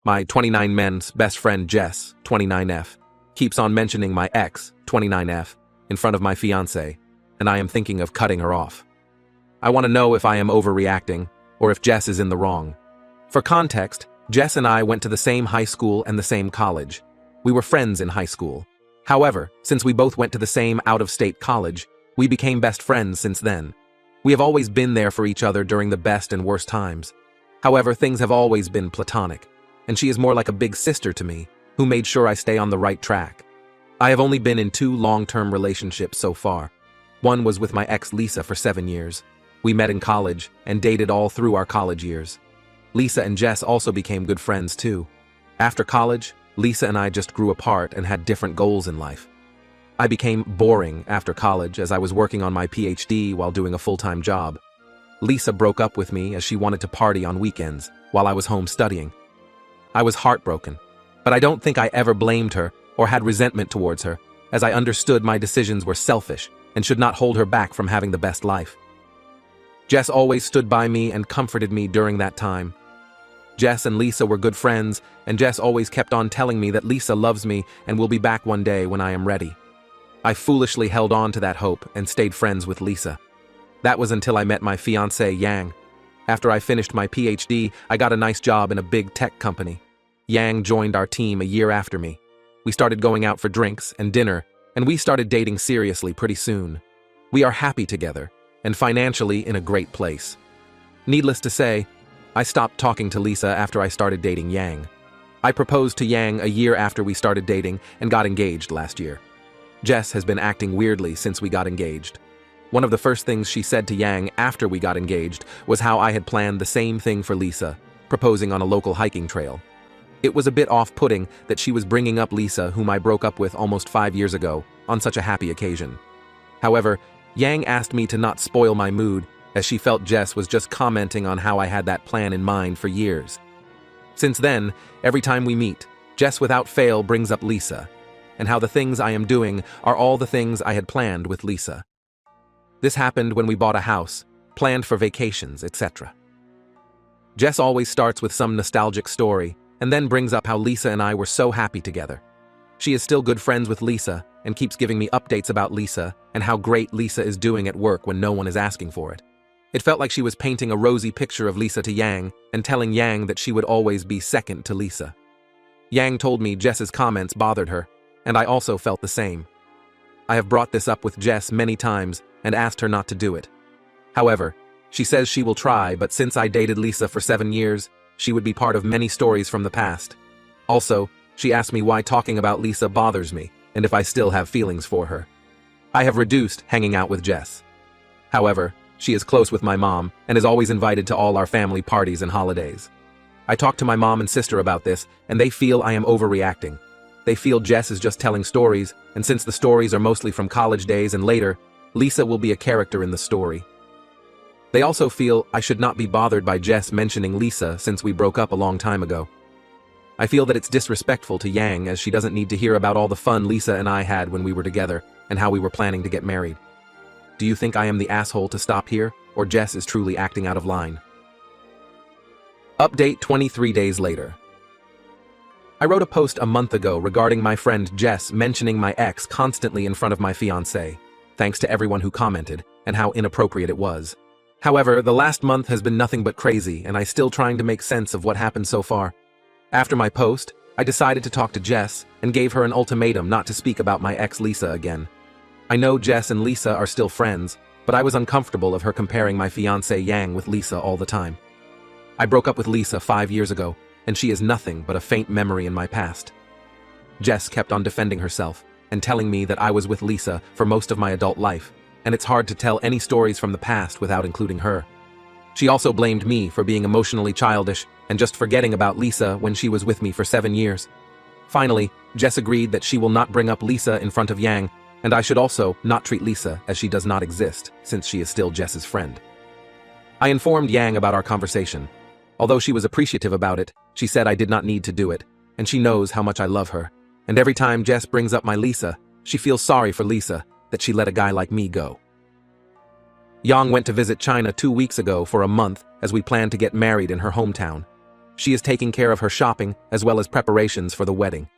My 29 men's best friend Jess, 29F, keeps on mentioning my ex, 29F, in front of my fiancé, and I am thinking of cutting her off. I want to know if I am overreacting, or if Jess is in the wrong. For context, Jess and I went to the same high school and the same college. We were friends in high school. However, since we both went to the same out-of-state college, we became best friends since then. We have always been there for each other during the best and worst times. However, things have always been platonic, and she is more like a big sister to me, who made sure I stay on the right track. I have only been in 2 long-term relationships so far. One was with my ex Lisa for 7 years. We met in college and dated all through our college years. Lisa and Jess also became good friends too. After college, Lisa and I just grew apart and had different goals in life. I became boring after college as I was working on my PhD while doing a full-time job. Lisa broke up with me as she wanted to party on weekends while I was home studying. I was heartbroken, but I don't think I ever blamed her or had resentment towards her, as I understood my decisions were selfish and should not hold her back from having the best life. Jess always stood by me and comforted me during that time. Jess and Lisa were good friends, and Jess always kept on telling me that Lisa loves me and will be back one day when I am ready. I foolishly held on to that hope and stayed friends with Lisa. That was until I met my fiancé Yang. After I finished my PhD, I got a nice job in a big tech company. Yang joined our team a year after me. We started going out for drinks and dinner, and we started dating seriously pretty soon. We are happy together, and financially in a great place. Needless to say, I stopped talking to Lisa after I started dating Yang. I proposed to Yang a year after we started dating and got engaged last year. Jess has been acting weirdly since we got engaged. One of the first things she said to Yang after we got engaged was how I had planned the same thing for Lisa, proposing on a local hiking trail. It was a bit off-putting that she was bringing up Lisa, whom I broke up with almost 5 years ago, on such a happy occasion. However, Yang asked me to not spoil my mood, as she felt Jess was just commenting on how I had that plan in mind for years. Since then, every time we meet, Jess without fail brings up Lisa, and how the things I am doing are all the things I had planned with Lisa. This happened when we bought a house, planned for vacations, etc. Jess always starts with some nostalgic story, and then brings up how Lisa and I were so happy together. She is still good friends with Lisa, and keeps giving me updates about Lisa and how great Lisa is doing at work when no one is asking for it. It felt like she was painting a rosy picture of Lisa to Yang and telling Yang that she would always be second to Lisa. Yang told me Jess's comments bothered her, and I also felt the same. I have brought this up with Jess many times and asked her not to do it. However, she says she will try, but since I dated Lisa for 7 years, she would be part of many stories from the past. Also, she asked me why talking about Lisa bothers me and if I still have feelings for her. I have reduced hanging out with Jess. However, she is close with my mom and is always invited to all our family parties and holidays. I talked to my mom and sister about this, and they feel I am overreacting. They feel Jess is just telling stories, and since the stories are mostly from college days and later, Lisa will be a character in the story. They also feel I should not be bothered by Jess mentioning Lisa since we broke up a long time ago. I feel that it's disrespectful to Yang, as she doesn't need to hear about all the fun Lisa and I had when we were together and how we were planning to get married. Do you think I am the asshole to stop here, or Jess is truly acting out of line? Update 23 days later. I wrote a post a month ago regarding my friend Jess mentioning my ex constantly in front of my fiancé, thanks to everyone who commented, and how inappropriate it was. However, the last month has been nothing but crazy, and I'm still trying to make sense of what happened so far. After my post, I decided to talk to Jess and gave her an ultimatum not to speak about my ex Lisa again. I know Jess and Lisa are still friends, but I was uncomfortable of her comparing my fiancé Yang with Lisa all the time. I broke up with Lisa 5 years ago, and she is nothing but a faint memory in my past. Jess kept on defending herself and telling me that I was with Lisa for most of my adult life, and it's hard to tell any stories from the past without including her. She also blamed me for being emotionally childish and just forgetting about Lisa when she was with me for 7 years. Finally, Jess agreed that she will not bring up Lisa in front of Yang, and I should also not treat Lisa as she does not exist, since she is still Jess's friend. I informed Yang about our conversation. Although she was appreciative about it, she said I did not need to do it, and she knows how much I love her. And every time Jess brings up my Lisa, she feels sorry for Lisa that she let a guy like me go. Yang went to visit China 2 weeks ago for a month as we planned to get married in her hometown. She is taking care of her shopping as well as preparations for the wedding.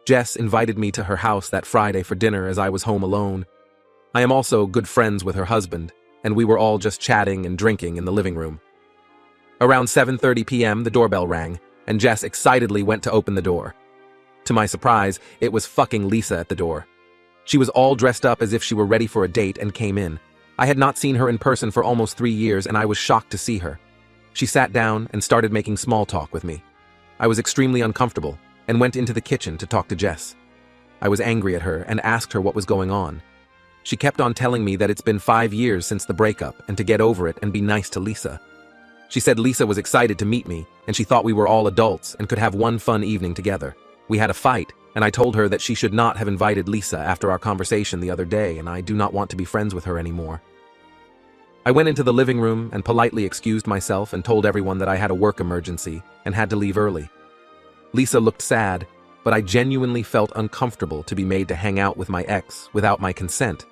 Jess invited me to her house that Friday for dinner as I was home alone. I am also good friends with her husband, and we were all just chatting and drinking in the living room. Around 7:30 p.m., the doorbell rang, and Jess excitedly went to open the door. To my surprise, it was fucking Lisa at the door. She was all dressed up as if she were ready for a date and came in. I had not seen her in person for almost 3 years, and I was shocked to see her. She sat down and started making small talk with me. I was extremely uncomfortable and went into the kitchen to talk to Jess. I was angry at her and asked her what was going on. She kept on telling me that it's been 5 years since the breakup and to get over it and be nice to Lisa. She said Lisa was excited to meet me and she thought we were all adults and could have one fun evening together. We had a fight, and I told her that she should not have invited Lisa after our conversation the other day, and I do not want to be friends with her anymore. I went into the living room and politely excused myself and told everyone that I had a work emergency and had to leave early. Lisa looked sad, but I genuinely felt uncomfortable to be made to hang out with my ex without my consent.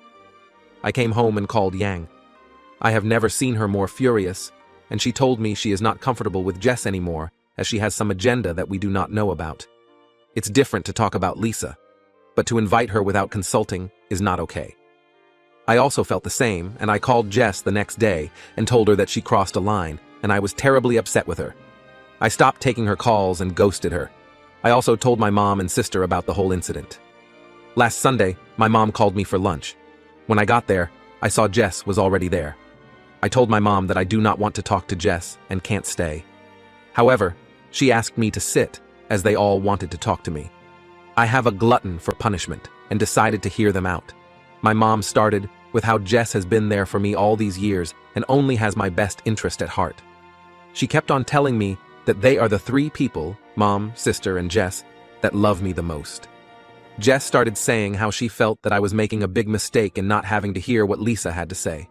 I came home and called Yang. I have never seen her more furious, and she told me she is not comfortable with Jess anymore as she has some agenda that we do not know about. It's different to talk about Lisa, but to invite her without consulting is not okay. I also felt the same, and I called Jess the next day and told her that she crossed a line, and I was terribly upset with her. I stopped taking her calls and ghosted her. I also told my mom and sister about the whole incident. Last Sunday, my mom called me for lunch. When I got there, I saw Jess was already there. I told my mom that I do not want to talk to Jess and can't stay. However, she asked me to sit, as they all wanted to talk to me. I have a glutton for punishment and decided to hear them out. My mom started with how Jess has been there for me all these years and only has my best interest at heart. She kept on telling me that they are the 3 people, mom, sister, and Jess, that love me the most. Jess started saying how she felt that I was making a big mistake in not having to hear what Lisa had to say.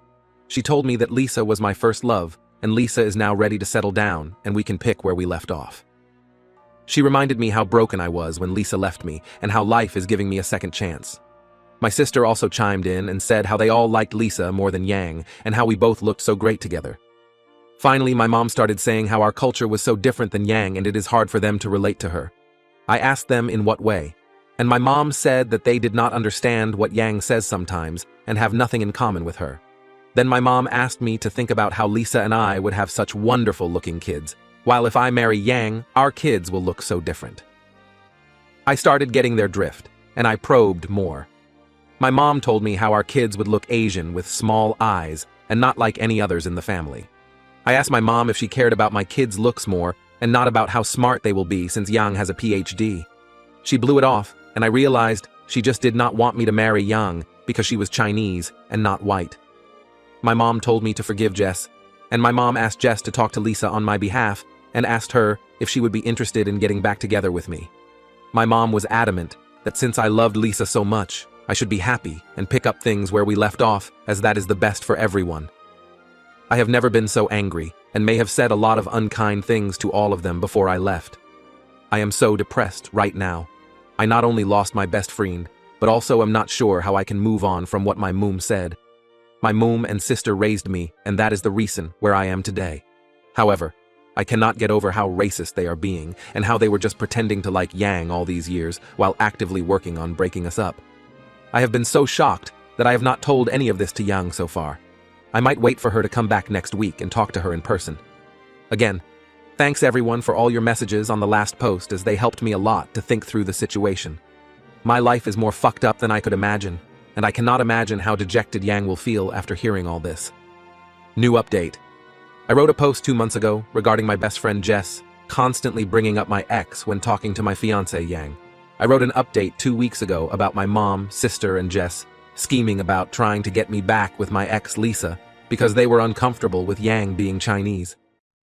She told me that Lisa was my first love, and Lisa is now ready to settle down, and we can pick where we left off. She reminded me how broken I was when Lisa left me, and how life is giving me a second chance. My sister also chimed in and said how they all liked Lisa more than Yang, and how we both looked so great together. Finally, my mom started saying how our culture was so different than Yang and it is hard for them to relate to her. I asked them in what way, and my mom said that they did not understand what Yang says sometimes and have nothing in common with her. Then my mom asked me to think about how Lisa and I would have such wonderful-looking kids, while if I marry Yang, our kids will look so different. I started getting their drift, and I probed more. My mom told me how our kids would look Asian with small eyes and not like any others in the family. I asked my mom if she cared about my kids' looks more and not about how smart they will be since Yang has a PhD. She blew it off, and I realized she just did not want me to marry Yang because she was Chinese and not white. My mom told me to forgive Jess, and my mom asked Jess to talk to Lisa on my behalf and asked her if she would be interested in getting back together with me. My mom was adamant that since I loved Lisa so much, I should be happy and pick up things where we left off, as that is the best for everyone. I have never been so angry and may have said a lot of unkind things to all of them before I left. I am so depressed right now. I not only lost my best friend, but also am not sure how I can move on from what my mom said. My mom and sister raised me, and that is the reason where I am today. However, I cannot get over how racist they are being and how they were just pretending to like Yang all these years while actively working on breaking us up. I have been so shocked that I have not told any of this to Yang so far. I might wait for her to come back next week and talk to her in person. Again, thanks everyone for all your messages on the last post, as they helped me a lot to think through the situation. My life is more fucked up than I could imagine, and I cannot imagine how dejected Yang will feel after hearing all this. New update. I wrote a post 2 months ago regarding my best friend Jess, constantly bringing up my ex when talking to my fiancé Yang. I wrote an update 2 weeks ago about my mom, sister, and Jess scheming about trying to get me back with my ex Lisa because they were uncomfortable with Yang being Chinese.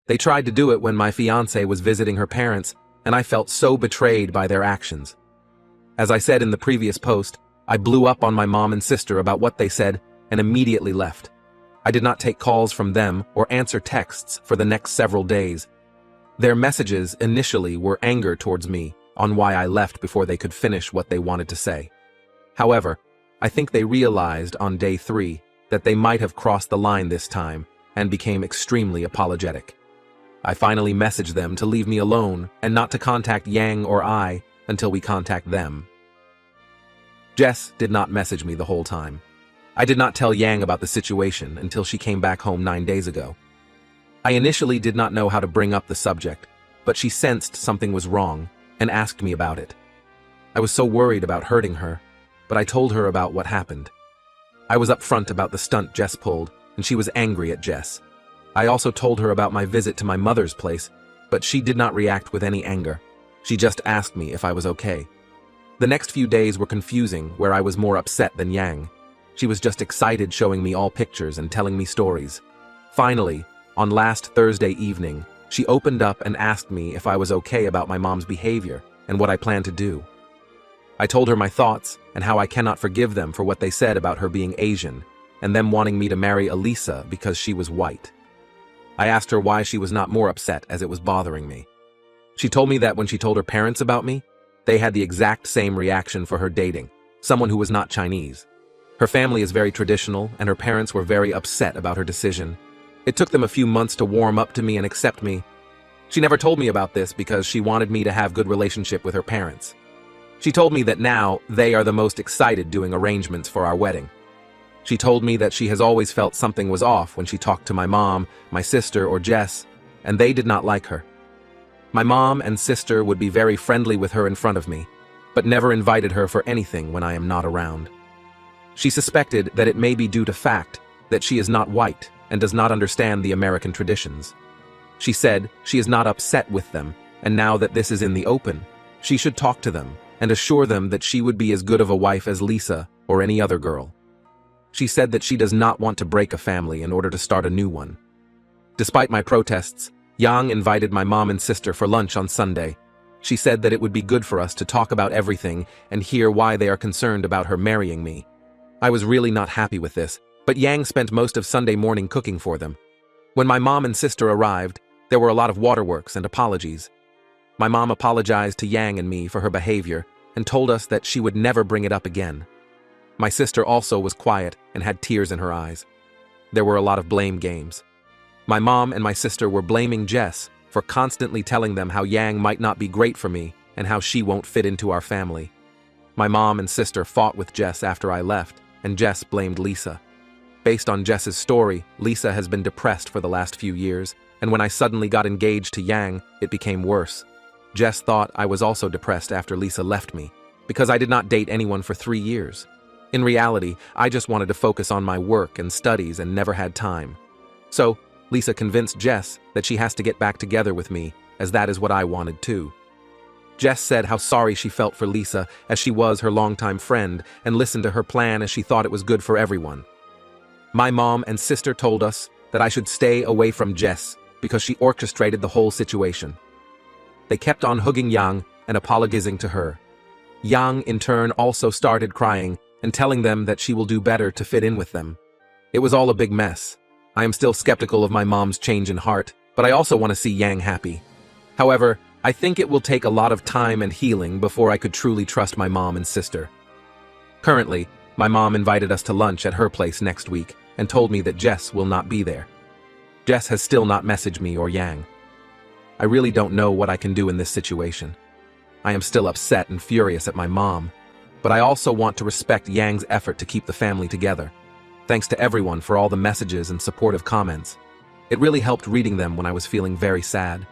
They tried to do it when my fiancé was visiting her parents, and I felt so betrayed by their actions. As I said in the previous post, I blew up on my mom and sister about what they said and immediately left. I did not take calls from them or answer texts for the next several days. Their messages initially were anger towards me on why I left before they could finish what they wanted to say. However, I think they realized on day 3 that they might have crossed the line this time and became extremely apologetic. I finally messaged them to leave me alone and not to contact Yang or I until we contact them. Jess did not message me the whole time. I did not tell Yang about the situation until she came back home 9 days ago. I initially did not know how to bring up the subject, but she sensed something was wrong and asked me about it. I was so worried about hurting her, but I told her about what happened. I was upfront about the stunt Jess pulled, and she was angry at Jess. I also told her about my visit to my mother's place, but she did not react with any anger. She just asked me if I was okay. The next few days were confusing, where I was more upset than Yang. She was just excited, showing me all pictures and telling me stories. Finally, on last Thursday evening, she opened up and asked me if I was okay about my mom's behavior and what I plan to do. I told her my thoughts and how I cannot forgive them for what they said about her being Asian and them wanting me to marry Elisa because she was white. I asked her why she was not more upset, as it was bothering me. She told me that when she told her parents about me, they had the exact same reaction for her dating someone who was not Chinese. Her family is very traditional, and her parents were very upset about her decision. It took them a few months to warm up to me and accept me. She never told me about this because she wanted me to have good relationship with her parents. She told me that now they are the most excited doing arrangements for our wedding. She told me that she has always felt something was off when she talked to my mom, my sister, or Jess, and they did not like her. My mom and sister would be very friendly with her in front of me, but never invited her for anything when I am not around. She suspected that it may be due to fact that she is not white and does not understand the American traditions. She said she is not upset with them, and now that this is in the open, she should talk to them and assure them that she would be as good of a wife as Lisa or any other girl. She said that she does not want to break a family in order to start a new one. Despite my protests, Yang invited my mom and sister for lunch on Sunday. She said that it would be good for us to talk about everything and hear why they are concerned about her marrying me. I was really not happy with this, but Yang spent most of Sunday morning cooking for them. When my mom and sister arrived, there were a lot of waterworks and apologies. My mom apologized to Yang and me for her behavior and told us that she would never bring it up again. My sister also was quiet and had tears in her eyes. There were a lot of blame games. My mom and my sister were blaming Jess for constantly telling them how Yang might not be great for me and how she won't fit into our family. My mom and sister fought with Jess after I left, and Jess blamed Lisa. Based on Jess's story, Lisa has been depressed for the last few years, and when I suddenly got engaged to Yang, it became worse. Jess thought I was also depressed after Lisa left me, because I did not date anyone for 3 years. In reality, I just wanted to focus on my work and studies and never had time. So, Lisa convinced Jess that she has to get back together with me, as that is what I wanted too. Jess said how sorry she felt for Lisa, as she was her longtime friend, and listened to her plan as she thought it was good for everyone. My mom and sister told us that I should stay away from Jess because she orchestrated the whole situation. They kept on hugging Yang and apologizing to her. Yang, in turn, also started crying and telling them that she will do better to fit in with them. It was all a big mess. I am still skeptical of my mom's change in heart, but I also want to see Yang happy. However, I think it will take a lot of time and healing before I could truly trust my mom and sister. Currently, my mom invited us to lunch at her place next week and told me that Jess will not be there. Jess has still not messaged me or Yang. I really don't know what I can do in this situation. I am still upset and furious at my mom, but I also want to respect Yang's effort to keep the family together. Thanks to everyone for all the messages and supportive comments. It really helped reading them when I was feeling very sad.